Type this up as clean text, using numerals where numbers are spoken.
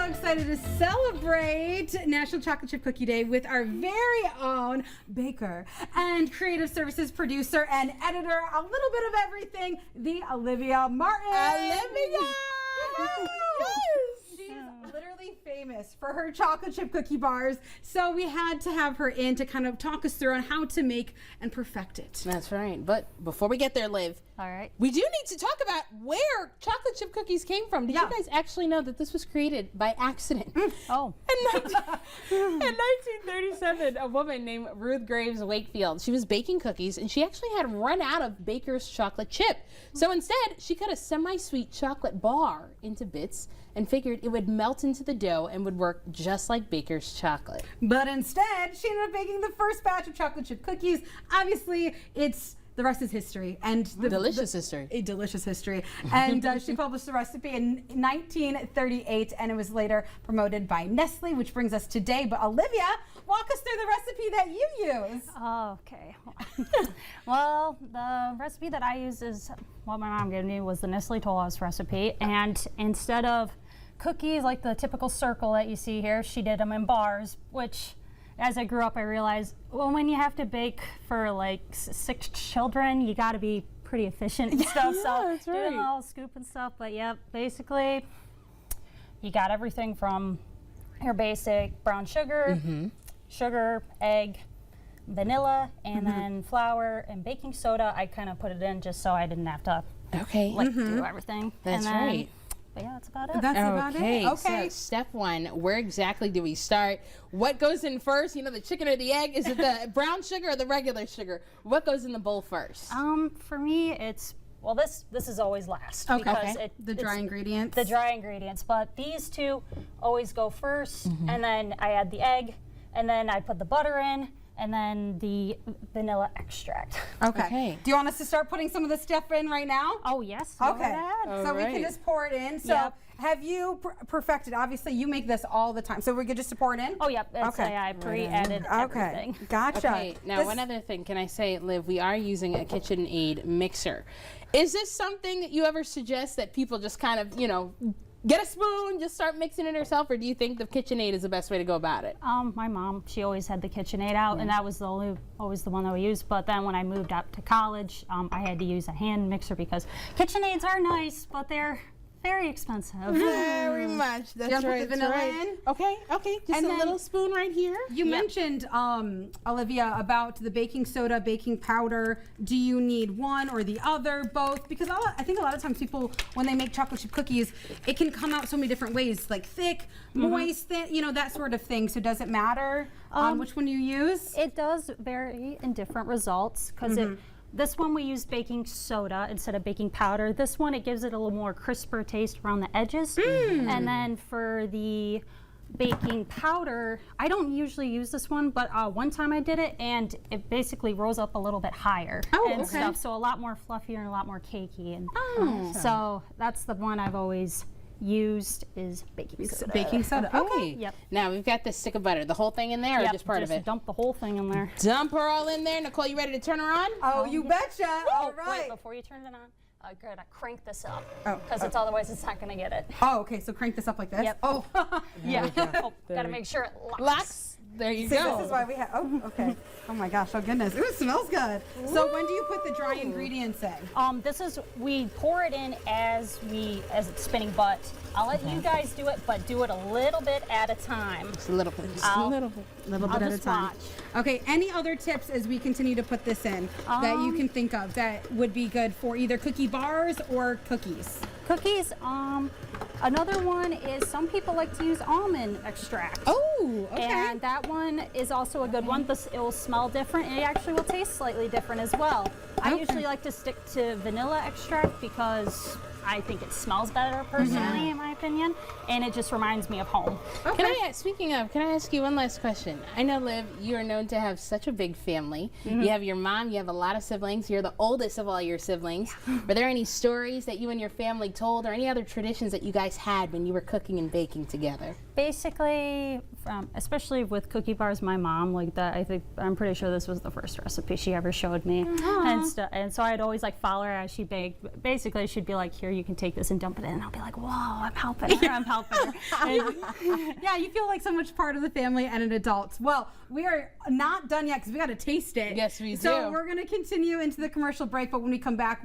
so excited to celebrate National Chocolate Chip Cookie Day with our very own baker and creative services producer and editor, a little bit of everything, the Olivia Martin. Olivia! She's literally famous for her chocolate chip cookie bars, so we had to have her in to kind of talk us through on how to make and perfect it. That's right. But before we get there, Liv, all right, we do need to talk about where chocolate chip cookies came from. Did you guys actually know that this was created by accident? Oh. In 1937, a woman named Ruth Graves Wakefield, she was baking cookies and she actually had run out of baker's chocolate chip. So instead, she cut a semi-sweet chocolate bar into bits and figured it would melt into the dough and would work just like baker's chocolate. But instead, she ended up baking the first batch of chocolate chip cookies. Obviously, the rest is history, and delicious history. A delicious history. And she published the recipe in 1938, and it was later promoted by Nestle, which brings us today. But Olivia, walk us through the recipe that you use. Okay. Well, the recipe that I use is what my mom gave me, was the Nestle Toll House recipe, and instead of cookies like the typical circle that you see here, she did them in bars, which as I grew up I realized, well, when you have to bake for like 6 children, you got to be pretty efficient and stuff. So that's right. doing a little scoop and stuff, but yeah, basically you got everything from your basic brown sugar, sugar, egg, vanilla, and then flour and baking soda. I kind of put it in just so I didn't have to do everything. That's right. But yeah, that's about it. That's about it. Okay. So step 1, where exactly do we start? What goes in first? You know, the chicken or the egg? Is it the brown sugar or the regular sugar? What goes in the bowl first? For me, it's, well, this is always last. Okay. Because The dry ingredients. The dry ingredients, but these two always go first, and then I add the egg, and then I put the butter in, and then the vanilla extract. Okay. Do you want us to start putting some of the stuff in right now? Oh, yes. Okay. Go So we can just pour it in. So have you perfected? Obviously, you make this all the time. So we're good just to pour it in? Oh, yep. I pre-added everything. Gotcha. Okay. Now, one other thing. Can I say, Liv, we are using a KitchenAid mixer. Is this something that you ever suggest that people just kind of, you know, get a spoon, just start mixing it herself, or do you think the KitchenAid is the best way to go about it? My mom, she always had the KitchenAid out, and that was always the one that we used. But then when I moved up to college, I had to use a hand mixer because KitchenAids are nice, but they're very expensive. Very much. That's right. Put the vanilla in? Okay. Just a little spoon right here. You mentioned, Olivia, about the baking soda, baking powder. Do you need one or the other, both? Because I think a lot of times people, when they make chocolate chip cookies, it can come out so many different ways, like thick, moist, thin, you know, that sort of thing. So does it matter which one you use? It does vary in different results, because this one we used baking soda instead of baking powder. This one, it gives it a little more crisper taste around the edges. And then for the baking powder, I don't usually use this one, but one time I did it and it basically rose up a little bit higher and stuff. So a lot more fluffier and a lot more cakey. And so that's the one I've always used, is baking soda. Baking soda. Okay. Yep. Now we've got this stick of butter. The whole thing in there, or just part of it? Dump the whole thing in there. Dump her all in there. Nicole, you ready to turn her on? Oh, you betcha. All right. Wait, before you turn it on, I gotta crank this up, because otherwise it's not gonna get it. Oh, okay. So crank this up like this. Yep. Oh. Yeah. Gotta make sure it locks. There you See, go. this is why we have. Oh, okay. Oh my gosh. Oh goodness. Ooh, it smells good. So when do you put the dry ingredients in? This is, we pour it in as it's spinning, but I'll let you guys do it, but do it a little bit at a time. Just a little bit. Just a little bit. A little bit at a time. Watch. Okay. Any other tips as we continue to put this in that you can think of that would be good for either cookie bars or cookies? Cookies. Another one is, some people like to use almond extract. Oh, okay. And that one is also a good one. It will smell different, and it actually will taste slightly different as well. I usually like to stick to vanilla extract because I think it smells better personally, in my opinion, and it just reminds me of home. Okay. Speaking of, can I ask you one last question? I know, Liv, you are known to have such a big family. You have your mom, you have a lot of siblings. You're the oldest of all your siblings. Were there any stories that you and your family told, or any other traditions that you guys had when you were cooking and baking together? Basically, especially with cookie bars, my mom, like that, I'm pretty sure this was the first recipe she ever showed me, and so I'd always like follow her as she baked. Basically, she'd be like, "Here you can take this and dump it in. And I'll be like, whoa, I'm helping her, I'm helping her. And Yeah, you feel like so much part of the family and an adult. Well, we are not done yet because we got to taste it. Yes, we So do. we're going to continue into the commercial break, but when we come back,